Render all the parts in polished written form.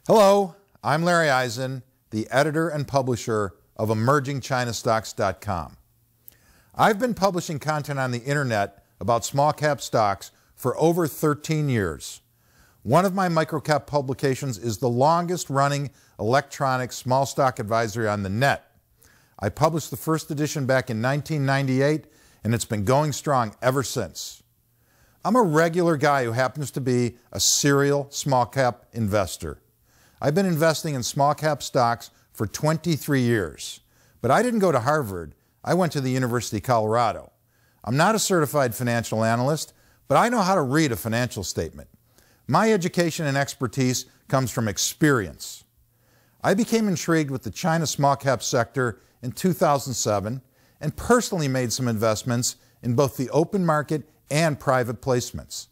Hello, I'm Larry Isen, the editor and publisher of EmergingChinaStocks.com. I've been publishing content on the internet about small cap stocks for over 13 years. One of my microcap publications is the longest running electronic small stock advisory on the net. I published the first edition back in 1998, and it's been going strong ever since. I'm a regular guy who happens to be a serial small cap investor. I've been investing in small cap stocks for 23 years, but I didn't go to Harvard. I went to the University of Colorado. I'm not a certified financial analyst, but I know how to read a financial statement. My education and expertise comes from experience. I became intrigued with the China small cap sector in 2007 and personally made some investments in both the open market and private placements.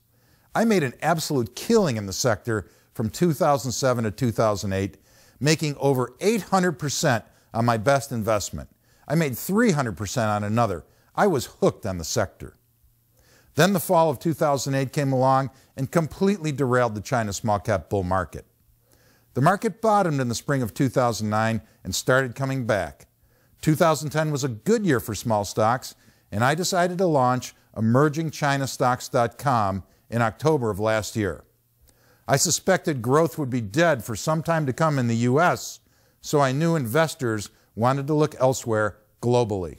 I made an absolute killing in the sector from 2007 to 2008, making over 800% on my best investment. I made 300% on another. I was hooked on the sector. Then the fall of 2008 came along and completely derailed the China small cap bull market. The market bottomed in the spring of 2009 and started coming back. 2010 was a good year for small stocks, and I decided to launch EmergingChinaStocks.com in October of last year. I suspected growth would be dead for some time to come in the U.S., so I knew investors wanted to look elsewhere globally.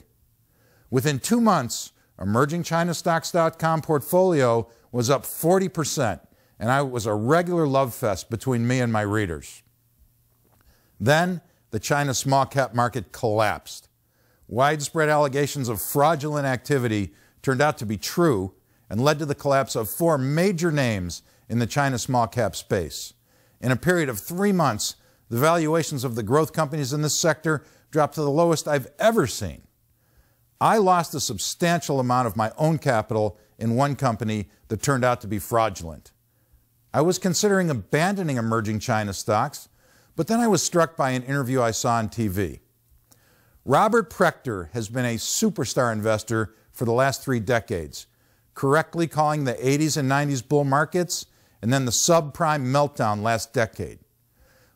Within 2 months, EmergingChinaStocks.com portfolio was up 40%, and it was a regular love fest between me and my readers. Then, the China small cap market collapsed. Widespread allegations of fraudulent activity turned out to be true and led to the collapse of 4 major names in the China small cap space. In a period of 3 months, the valuations of the growth companies in this sector dropped to the lowest I've ever seen. I lost a substantial amount of my own capital in one company that turned out to be fraudulent. I was considering abandoning emerging China stocks, but then I was struck by an interview I saw on TV. Robert Prechter has been a superstar investor for the last 3 decades, correctly calling the 80s and 90s bull markets and then the subprime meltdown last decade.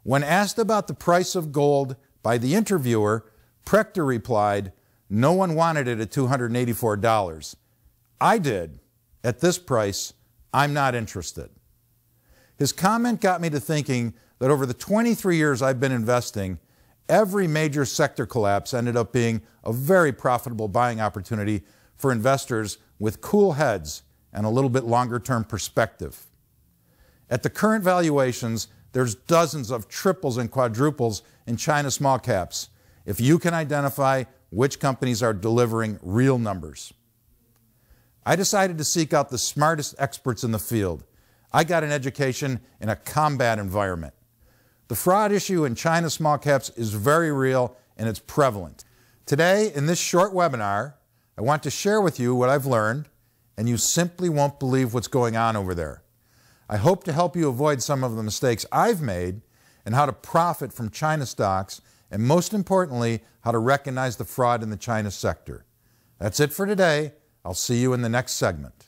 When asked about the price of gold by the interviewer, Prechter replied, "No one wanted it at $284. I did. At this price, I'm not interested." His comment got me to thinking that over the 23 years I've been investing, every major sector collapse ended up being a very profitable buying opportunity for investors with cool heads and a little bit longer-term perspective. At the current valuations, there's dozens of triples and quadruples in China small caps if you can identify which companies are delivering real numbers. I decided to seek out the smartest experts in the field. I got an education in a combat environment. The fraud issue in China small caps is very real and it's prevalent. Today, in this short webinar, I want to share with you what I've learned, and you simply won't believe what's going on over there. I hope to help you avoid some of the mistakes I've made and how to profit from China stocks, and most importantly, how to recognize the fraud in the China sector. That's it for today. I'll see you in the next segment.